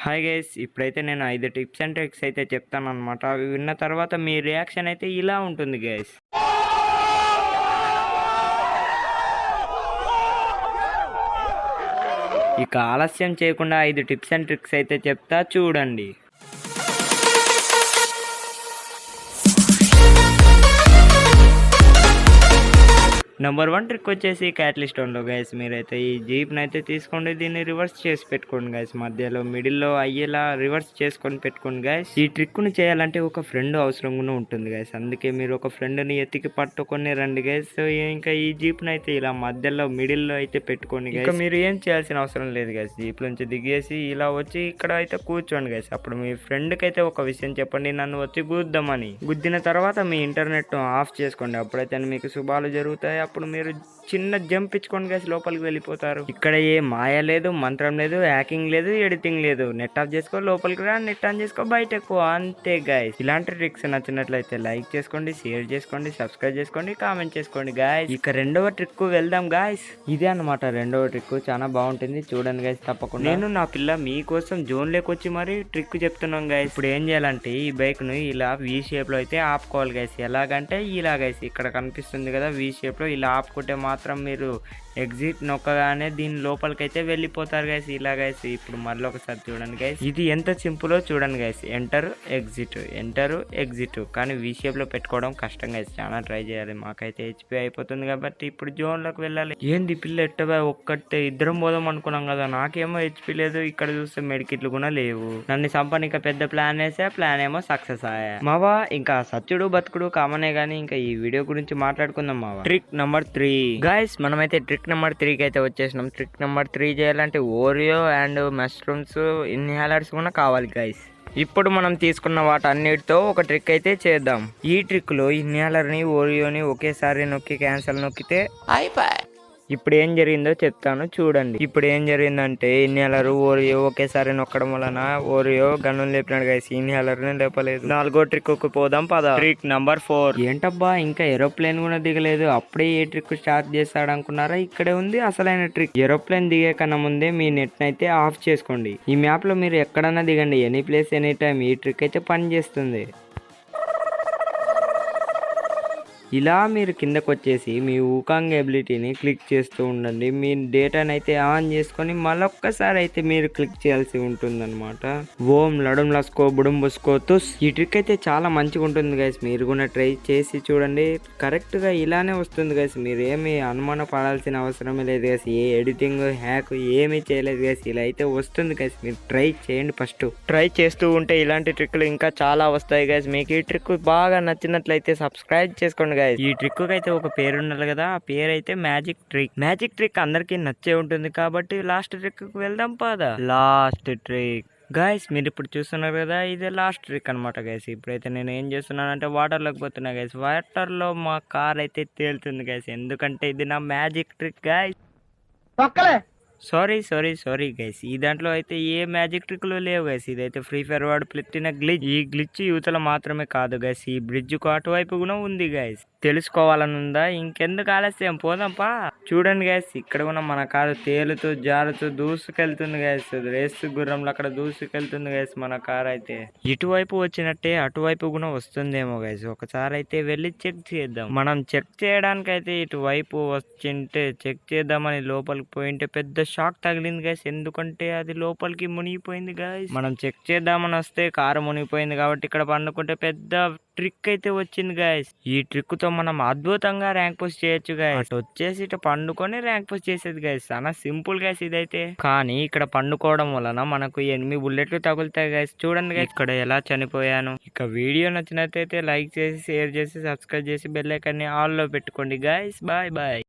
Hi guys, ఇప్పుడైతే నేను 5 tips and tricks అయితే చెప్తానన్నమాట. అవి విన్న తర్వాత మీ రియాక్షన్ అయితే ఇలా ఉంటుంది గైస్. ఇక ఆలస్యం చేయకుండా 5 టిప్స్ అండ్ ట్రిక్స్ అయితే చెప్తా, చూడండి. నెంబర్ 1 ట్రిక్ వచ్చేసి క్యాటలిస్ట్ లో గైస్. మీరైతే ఈ జీప్ని అయితే తీసుకోండి, దీన్ని రివర్స్ చేసి పెట్టుకోండి గైస్. మధ్యలో మిడిల్లో అయ్యేలా రివర్స్ చేసుకొని పెట్టుకోండి గైస్. ఈ ట్రిక్ను చేయాలంటే ఒక ఫ్రెండ్ అవసరంగా ఉంటుంది గైస్. అందుకే మీరు ఒక ఫ్రెండ్ని ఎత్తికి పట్టుకొని రండి గైస్. సో ఇంకా ఈ జీప్ని అయితే ఇలా మధ్యలో మిడిల్లో అయితే పెట్టుకోండి గైస్. మీరు ఏం చేయాల్సిన అవసరం లేదు గైస్. జీప్ నుంచి దిగేసి ఇలా వచ్చి ఇక్కడ అయితే కూర్చోండి గైస్. అప్పుడు మీ ఫ్రెండ్కి అయితే ఒక విషయం చెప్పండి, నన్ను వచ్చి గుద్దామని. గుద్దిన తర్వాత మీ ఇంటర్నెట్ ఆఫ్ చేసుకోండి. అప్పుడైతే మీకు శుభాలు జరుగుతాయి. అప్పుడు మీరు చిన్న జంప్ ఇచ్చుకోండి గైస్, లోపలికి వెళ్ళిపోతారు. ఇక్కడ ఏ మాయ లేదు, మంత్రం లేదు, హ్యాకింగ్ లేదు, ఎడిటింగ్ లేదు. నెట్ ఆఫ్ చేసుకో, లోపలికి రా, నెట్ ఆన్ చేసుకో, బయట ఎక్కువ, అంతే గైస్. ఇలాంటి ట్రిక్స్ నచ్చినట్లయితే లైక్ చేసుకోండి, షేర్ చేసుకోండి, సబ్స్క్రైబ్ చేసుకోండి, కామెంట్ చేసుకోండి గైస్. ఇక రెండవ ట్రిక్ వెళ్దాం గైస్. ఇదే అనమాట రెండవ ట్రిక్, చాలా బాగుంటుంది, చూడండి గైస్ తప్పకుండా. నేను నా పిల్ల మీకోసం జోన్ లేకొచ్చి మరి ట్రిక్ చెప్తున్నాం గైస్. ఇప్పుడు ఏం చేయాలంటే ఈ బైక్ ను ఇలా వి షేప్ లో అయితే ఆపుకోవాలి గైస్. ఎలాగంటే ఇలా గైస్, ఇక్కడ కనిపిస్తుంది కదా వి షేప్ లో, ఇలా ఆపుకుంటే మాత్రం మీరు ఎగ్జిట్ నొక్కగానే దీని లోపలికి అయితే వెళ్ళిపోతారు గైస్. ఇలా గైస్, ఇప్పుడు మళ్ళీ ఒకసారి చూడండి గైస్. ఇది ఎంత సింపుల్ చూడండి guys. Enter exit, enter exit. కానీ వి షేప్ లో పెట్టుకోవడం కష్టం గైస్, చాలా ట్రై చేయాలి. మాకైతే హెచ్పి అయిపోతుంది కాబట్టి ఇప్పుడు జోన్ లోకి వెళ్ళాలి. ఏంది పిల్ల ఎట్టబా, ఒక్కటే ఇద్దరం పోదాం అనుకున్నాం కదా, నాకేమో హెచ్పి లేదు. ఇక్కడ చూస్తే మెడికిట్లు కూడా లేవు. నన్ను సంపానిక పెద్ద ప్లాన్ వేసా, ప్లాన్ ఏమో సక్సెస్ అయ్యా మావా. ఇంకా సత్యుడు బతుకుడు కామనే గానీ ఇంకా ఈ వీడియో గురించి మాట్లాడుకుందాం మావా. ట్రిక్ నెంబర్ 3 గైస్, మనమైతే ట్రిక్ నెంబర్ 3కి అయితే వచ్చేసినాం. ట్రిక్ నెంబర్ 3 చేయాలంటే ఓరియో అండ్ మష్రూమ్స్ ఇన్హేలర్స్ కూడా కావాలి గైస్. ఇప్పుడు మనం తీసుకున్న వాటన్నిటితో ఒక ట్రిక్ అయితే చేద్దాం. ఈ ట్రిక్ లో ఇన్హేలర్ని ఓరియోని ఒకేసారి నొక్కి క్యాన్సల్ నొక్కితే అయిపోయి. ఇప్పుడు ఏం జరిగిందో చెప్తాను చూడండి. ఇప్పుడు ఏం జరిగిందంటే ఇన్హేలర్ ఓరియో ఒకేసారి నొక్కడం వలన ఓరియో గన్ను లేపినాడు గైస్, ఇన్హేలర్ ని లేపలేదు. 4వ ట్రిక్ కు పోదాం పద. Trick number 4. ఏంటబ్బా ఇంకా ఏరోప్లేన్ కూడా దిగలేదు, అప్పుడే ఏ ట్రిక్ స్టార్ట్ చేస్తాడు అనుకున్నారా? ఇక్కడే ఉంది అసలైన ట్రిక్. ఏరోప్లేన్ దిగే కన్నా ముందే మీ నెట్ అయితే ఆఫ్ చేసుకోండి. ఈ మ్యాప్ లో మీరు ఎక్కడన్నా దిగండి, ఎనీ ప్లేస్ ఎనీ టైం, ఈ ట్రిక్ అయితే పని చేస్తుంది. ఇలా మీరు కిందకు వచ్చేసి మీ ఊకాంగ్ ఎబిలిటీని క్లిక్ చేస్తూ ఉండండి. మీ డేటాని అయితే ఆన్ చేసుకొని మళ్ళొక్కసారి అయితే మీరు క్లిక్ చేయాల్సి ఉంటుంది అనమాట. ఓం లడుం లస్కో బుడుం బుస్కో తుస్. ఈ ట్రిక్ అయితే చాలా మంచిగా ఉంటుంది గైస్, మీరు కూడా ట్రై చేసి చూడండి. కరెక్ట్ గా ఇలానే వస్తుంది గైస్, మీరు ఏమి అనుమాన పడాల్సిన అవసరమే లేదు గైస్. ఏ ఎడిటింగ్ హ్యాక్ ఏమీ చేయలేదు గైస్, ఇలా అయితే వస్తుంది గైస్. మీరు ట్రై చేయండి. ఫస్ట్ ట్రై చేస్తూ ఉంటే ఇలాంటి ట్రిక్లు ఇంకా చాలా వస్తాయి గైస్. మీకు ఈ ట్రిక్ బాగా నచ్చినట్లయితే సబ్స్క్రైబ్ చేసుకోండి. ఈ ట్రిక్ అయితే ఒక పేరు ఉండాలి కదా, ఆ పేరు అయితే మ్యాజిక్ ట్రిక్. మ్యాజిక్ ట్రిక్ అందరికి నచ్చే ఉంటుంది కాబట్టి లాస్ట్ ట్రిక్ కు వెళ్దాం పద. లాస్ట్ ట్రిక్ గైస్, మీరు ఇప్పుడు చూస్తున్నారు కదా, ఇదే లాస్ట్ ట్రిక్ అనమాట గైస్. ఇప్పుడైతే నేను ఏం చేస్తున్నానంటే వాటర్ లోకి పోతున్నా గైస్. వాటర్ లో మా కార్ అయితే తేలుతుంది గైస్, ఎందుకంటే ఇది నా magic trick guys. Sorry guys, ఈ దాంట్లో అయితే ఏ మ్యాజిక్ ట్రిక్లు లేవు గైస్. ఇదైతే ఫ్రీ ఫైర్ వాడు పెట్టిన గ్లిచ్. ఈ గ్లిచ్ యువతల మాత్రమే కాదు గైస్, ఈ బ్రిడ్జ్ కు అటువైపు కూడా ఉంది గైస్. తెలుసుకోవాలని ఉందా? ఇంకెందుకు ఆలస్యం, పోదాంపా. చూడండి గైస్, ఇక్కడ కూడా మన కారు తేలుతూ జారుతూ దూసుకెళ్తుంది గైస్. రేసు గుర్రంలో అక్కడ దూసుకెళ్తుంది గైస్ మన కార్ అయితే. ఇటువైపు వచ్చినట్టే అటువైపు కూడా వస్తుందేమో గైస్. ఒకసారి అయితే వెళ్ళి చెక్ చేద్దాం. మనం చెక్ చేయడానికి అయితే ఇటువైపు వచ్చింటే చెక్ చేద్దామని లోపలికి పోయింటే పెద్ద షాక్ తగిలింది గైస్, ఎందుకంటే అది లోపలికి మునిగిపోయింది గైస్. మనం చెక్ చేద్దామని వస్తే కారు మునిగిపోయింది కాబట్టి ఇక్కడ పండుకుంటే పెద్ద ట్రిక్ అయితే వచ్చింది గైస్. ఈ ట్రిక్ తో మనం అద్భుతంగా ర్యాంక్ పోస్ట్ చేయొచ్చు గైస్. అటు వచ్చేసి ఇటు పండుకొని ర్యాంక్ పోస్ట్ చేసేది గైస్, చాలా సింపుల్ గైస్ ఇదైతే. కానీ ఇక్కడ పండుకోవడం వలన మనకు 8 బుల్లెట్లు తగులుతాయి గైస్. చూడండి గైస్ ఇక్కడ ఎలా చనిపోయాను. ఇక వీడియో నచ్చినట్లయితే లైక్ చేసి, షేర్ చేసి, సబ్స్క్రైబ్ చేసి బెల్ ఐకాన్ ని ఆల్ లో పెట్టుకోండి గైస్. Bye bye.